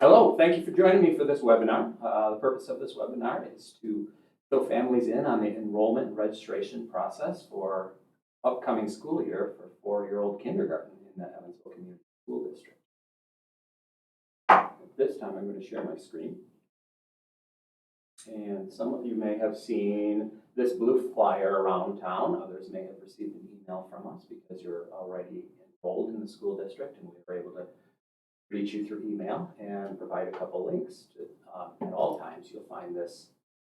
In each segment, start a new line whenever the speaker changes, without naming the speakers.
Hello, thank you for joining me for this webinar. The purpose of this webinar is to fill families in on the enrollment and registration process for upcoming school year for four-year-old kindergarten in the Evansville Community School District. At this time, I'm going to share my screen. And some of you may have seen this blue flyer around town. Others may have received an email from us because you're already enrolled in the school district and we were able to reach you through email and provide a couple links. At all times, you'll find this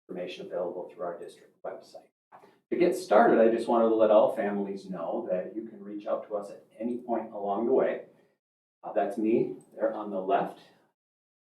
information available through our district website. To get started, I just wanted to let all families know that you can reach out to us at any point along the way. That's me there on the left.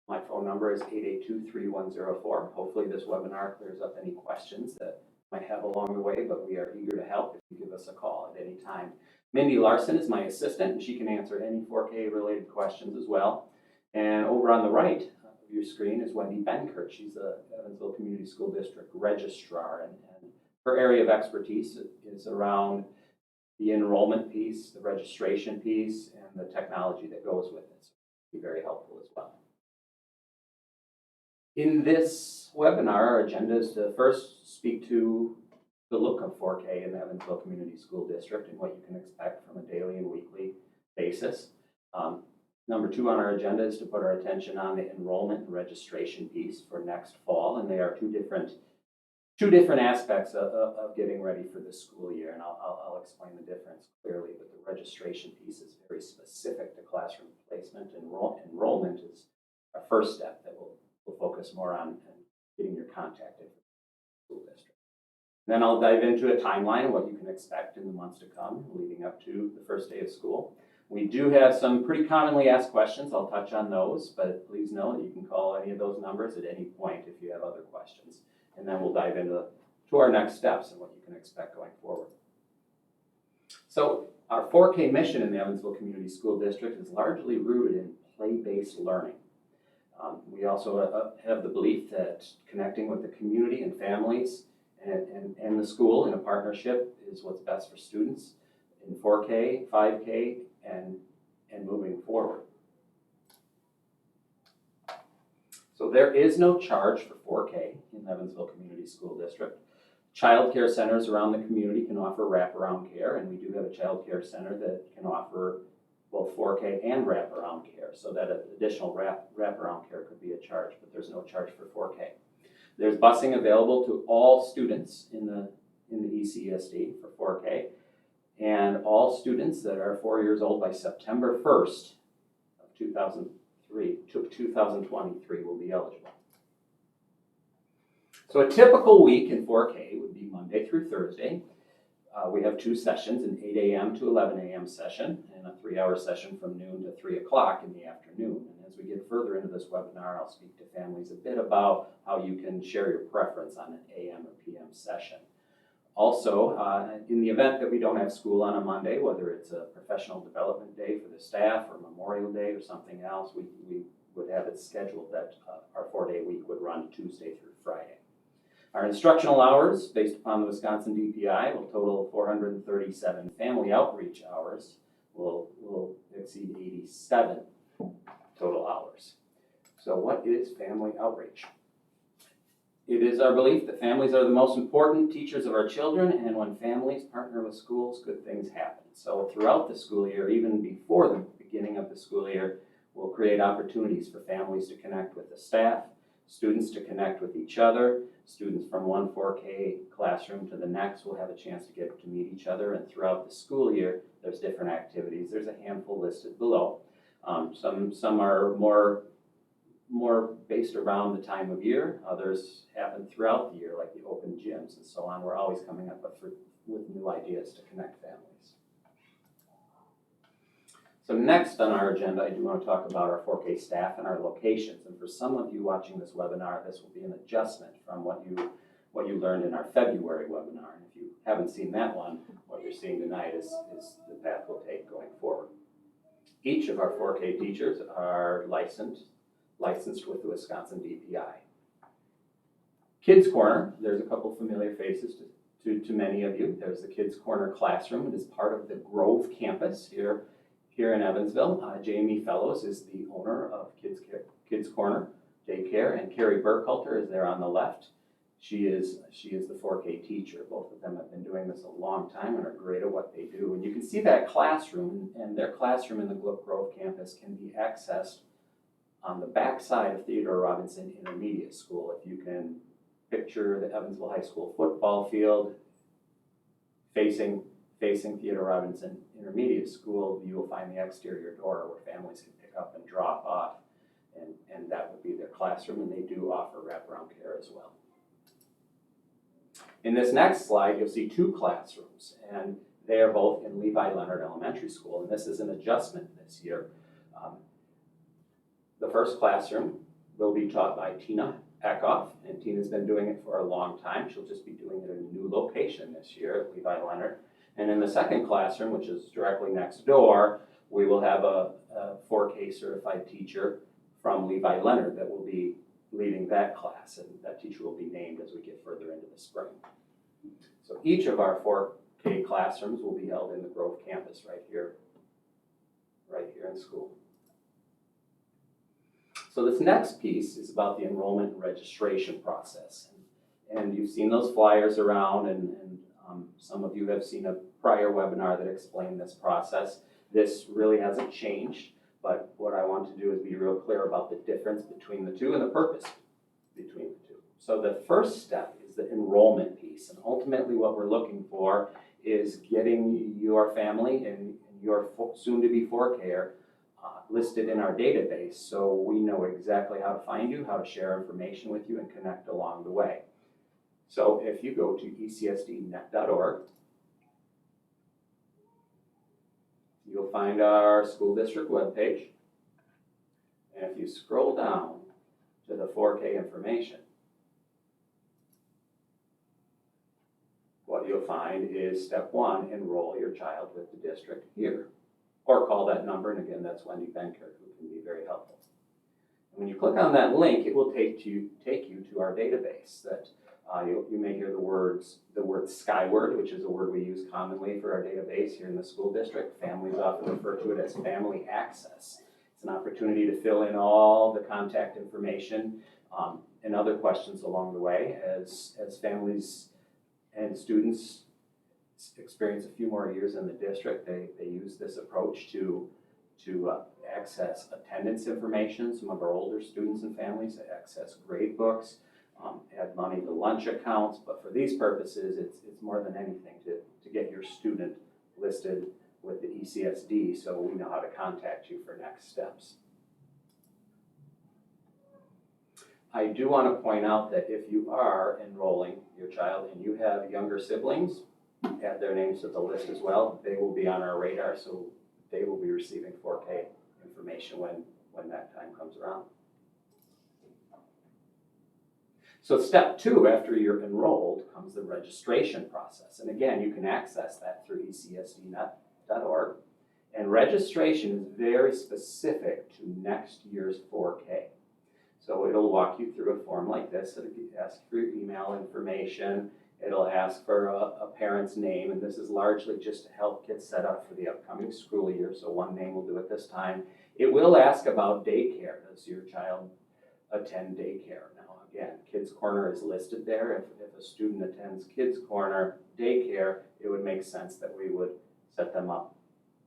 My phone number is 882-3104. Hopefully this webinar clears up any questions that you might have along the way, but we are eager to help if you give us a call at any time. Mindy Larson is my assistant, and she can answer any 4K related questions as well. And over on the right of your screen is Wendy Benkert. She's the Evansville Community School District Registrar, and her area of expertise is around the enrollment piece, the registration piece, and the technology that goes with it. So it'll be very helpful as well. In this webinar, our agenda is to first speak to the look of 4K in the Evansville Community School District and what you can expect from a daily and weekly basis. Number two on our agenda is to put our attention on the enrollment and registration piece for next fall, and they are two different aspects of getting ready for the school year, and I'll explain the difference clearly. But the registration piece is very specific to classroom placement. Enrollment is our first step that we'll focus more on getting your contact info for the school district. Then I'll dive into a timeline of what you can expect in the months to come leading up to the first day of school. We do have some pretty commonly asked questions. I'll touch on those, but please know that you can call any of those numbers at any point if you have other questions. And then we'll dive into our next steps and what you can expect going forward. So our 4K mission in the Evansville Community School District is largely rooted in play-based learning. We also have the belief that connecting with the community and families and the school in a partnership is what's best for students in 4K, 5K, and moving forward. So there is no charge for 4K in Evansville Community School District. Child care centers around the community can offer wraparound care, and we do have a child care center that can offer both 4K and wraparound care, so that additional wraparound care could be a charge, but there's no charge for 4K. There's busing available to all students in the ECSD for 4K, and all students that are 4 years old by September 1st of 2023 will be eligible. So a typical week in 4K would be Monday through Thursday. We have two sessions, an 8 a.m. to 11 a.m. session and a 3-hour session from noon to 3 o'clock in the afternoon. And as we get further into this webinar, I'll speak to families a bit about how you can share your preference on an AM or PM session. Also, in the event that we don't have school on a Monday, whether it's a professional development day for the staff or Memorial Day or something else, we would have it scheduled that our 4-day week would run Tuesday through Friday. Our instructional hours, based upon the Wisconsin DPI, will total 437. Family outreach hours will exceed 87 total hours. So what is family outreach? It is our belief that families are the most important teachers of our children, and when families partner with schools, good things happen. So throughout the school year, even before the beginning of the school year, we'll create opportunities for families to connect with the staff, students to connect with each other. Students from one 4K classroom to the next will have a chance to get to meet each other, and throughout the school year, there's different activities. There's a handful listed below. Some are more based around the time of year. Others happen throughout the year, like the open gyms and so on. We're always coming up with new ideas to connect families. So next on our agenda, I do want to talk about our 4K staff and our locations. And for some of you watching this webinar, this will be an adjustment from what you learned in our February webinar. And if you haven't seen that one, what you're seeing tonight is the path we'll take going forward. Each of our 4K teachers are licensed with the Wisconsin DPI. Kids Corner, there's a couple familiar faces to many of you. There's the Kids Corner classroom. It is part of the Grove campus here in Evansville. Jamie Fellows is the owner of Kids Kids Corner Daycare, and Carrie Burkhalter is there on the left. She is the 4K teacher. Both of them have been doing this a long time and are great at what they do. And you can see that classroom, and their classroom in the Gluck Grove campus can be accessed on the back side of Theodore Robinson Intermediate School. If you can picture the Evansville High School football field facing Theodore Robinson Intermediate School, you will find the exterior door where families can pick up and drop off, and that would be their classroom, and they do offer wraparound care as well. In this next slide, you'll see two classrooms, and they are both in Levi Leonard Elementary School, and this is an adjustment this year. The first classroom will be taught by Tina Eckhoff, and Tina's been doing it for a long time. She'll just be doing it in a new location this year at Levi Leonard. And in the second classroom, which is directly next door, we will have a 4K certified teacher from Levi Leonard that will be leading that class, and that teacher will be named as we get further into the spring. So each of our 4K classrooms will be held in the Grove campus right here in school. So this next piece is about the enrollment and registration process. And you've seen those flyers around, and some of you have seen a prior webinar that explained this process. This really hasn't changed, but what I want to do is be real clear about the difference between the two and the purpose between the two. So the first step is the enrollment piece, and ultimately what we're looking for is getting your family and your soon-to-be 4K listed in our database, so we know exactly how to find you, how to share information with you, and connect along the way. So if you go to ECSDnet.org, you'll find our school district webpage, and if you scroll down to the 4K information, what you'll find is step 1, enroll your child with the district here. Or call that number, and again, that's Wendy Benkert, who can be very helpful. And when you click on that link, it will take you to our database. That you may hear the word Skyward, which is a word we use commonly for our database here in the school district. Families often refer to it as family access. It's an opportunity to fill in all the contact information and other questions along the way as families and students experience a few more years in the district. They use this approach to access attendance information. Some of our older students and families access grade books, add money to lunch accounts, but for these purposes, it's more than anything to get your student listed with the ECSD so we know how to contact you for next steps. I do want to point out that if you are enrolling your child and you have younger siblings, add their names to the list as well. They will be on our radar, so they will be receiving 4K information when that time comes around. So step 2, after you're enrolled, comes the registration process. And again, you can access that through ECSDnet.org. And registration is very specific to next year's 4K. So it'll walk you through a form like this. It'll ask for your email information. It'll ask for a parent's name, and this is largely just to help get set up for the upcoming school year, so one name will do it this time. It will ask about daycare. Does your child attend daycare? Now, again, Kids Corner is listed there. If a student attends Kids Corner daycare, it would make sense that we would set them up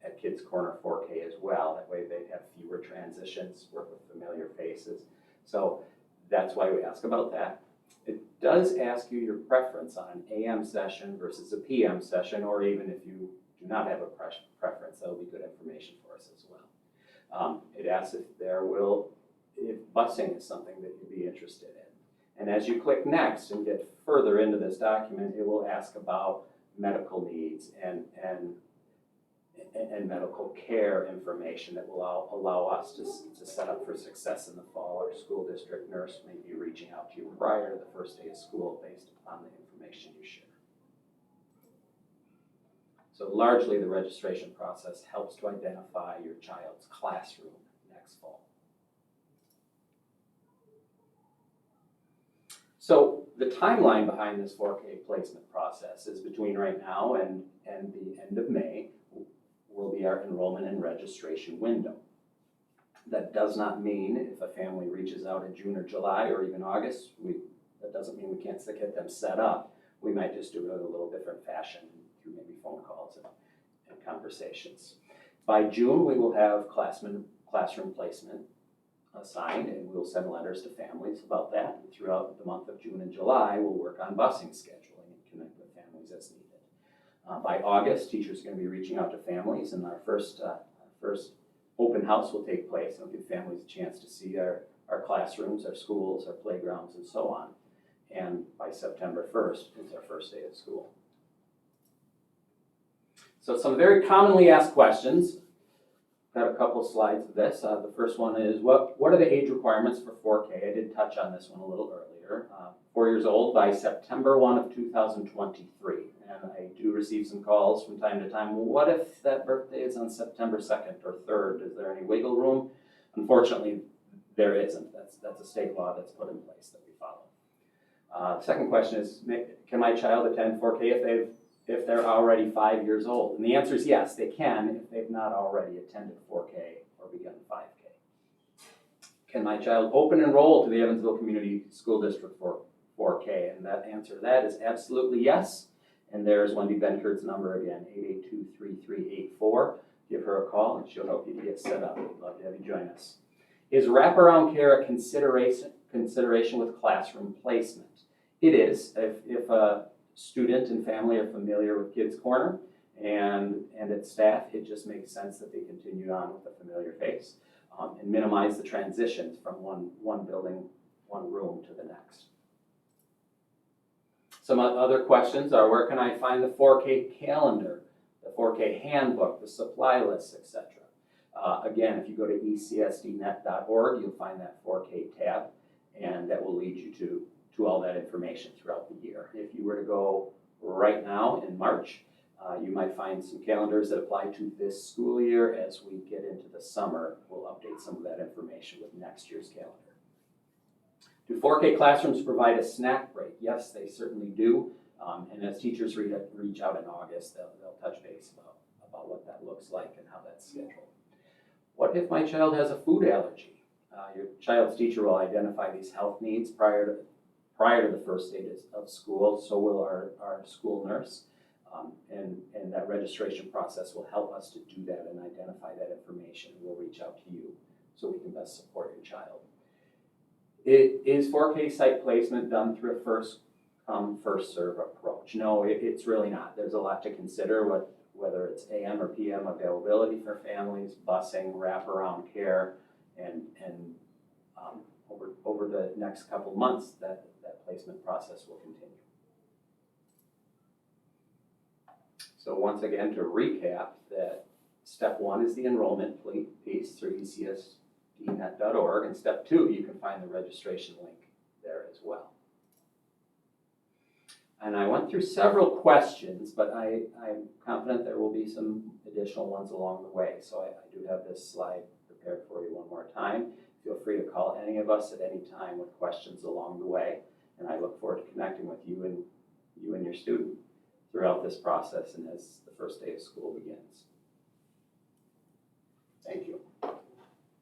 at Kids Corner 4K as well. That way they'd have fewer transitions, work with familiar faces. So that's why we ask about that. It does ask you your preference on an AM session versus a PM session, or even if you do not have a preference, that will be good information for us as well. It asks if busing is something that you'd be interested in. And as you click next and get further into this document, it will ask about medical needs and medical care information that will allow us to set up for success in the fall. Our school district nurse may be reaching out to you prior to the first day of school based upon the information you share. So largely the registration process helps to identify your child's classroom next fall. So the timeline behind this 4K placement process is between right now and the end of May will be our enrollment and registration window. That does not mean if a family reaches out in June or July or even August, that doesn't mean we can't still get them set up. We might just do it in a little different fashion through maybe phone calls and conversations. By June, we will have classroom placement assigned, and we'll send letters to families about that. And throughout the month of June and July, we'll work on busing scheduling and connect with families as needed. By August, teachers are going to be reaching out to families, and our first open house will take place, and we'll give families a chance to see our classrooms, our schools, our playgrounds, and so on. And by September 1st is our first day of school. So some very commonly asked questions. Got a couple slides of this. The first one is, what are the age requirements for 4K? I did touch on this one a little earlier. 4 years old by September 1 of 2023. And I do receive some calls from time to time. Well, what if that birthday is on September 2nd or 3rd? Is there any wiggle room? Unfortunately, there isn't. That's a state law that's put in place that we follow. The second question is, can my child attend 4K if they're already 5 years old? And the answer is yes, they can if they've not already attended 4K or begun 5K. Can my child open enroll to the Evansville Community School District for 4K? And that answer to that is absolutely yes. And there's Wendy Benkerd's number again, 882-3384. Give her a call and she'll help you to get set up. We'd love to have you join us. Is wraparound care a consideration with classroom placement? It is. If a student and family are familiar with Kids Corner and its staff, it just makes sense that they continue on with a familiar face and minimize the transitions from one building, one room to the next. Some other questions are, where can I find the 4K calendar, the 4K handbook, the supply lists, etc.? Again, if you go to ECSDnet.org, you'll find that 4K tab, and that will lead you to all that information throughout the year. If you were to go right now in March, you might find some calendars that apply to this school year. As we get into the summer, we'll update some of that information with next year's calendar. Do 4K classrooms provide a snack break? Yes, they certainly do. And as teachers reach out in August, they'll touch base about what that looks like and how that's scheduled. What if my child has a food allergy? Your child's teacher will identify these health needs prior to the first day of school. So will our school nurse. And that registration process will help us to do that and identify that information. We'll reach out to you so we can best support your child. Is 4K site placement done through a first come, first serve approach? No, it's really not. There's a lot to consider, whether it's AM or PM availability for families, busing, wraparound care, and over the next couple months, that placement process will continue. So once again, to recap, that step 1 is the enrollment piece through ECSDnet.org, and step 2, you can find the registration link there as well. And I went through several questions, but I'm confident there will be some additional ones along the way. So I do have this slide prepared for you one more time. Feel free to call any of us at any time with questions along the way. And I look forward to connecting with you and your student throughout this process and as the first day of school begins. Thank you.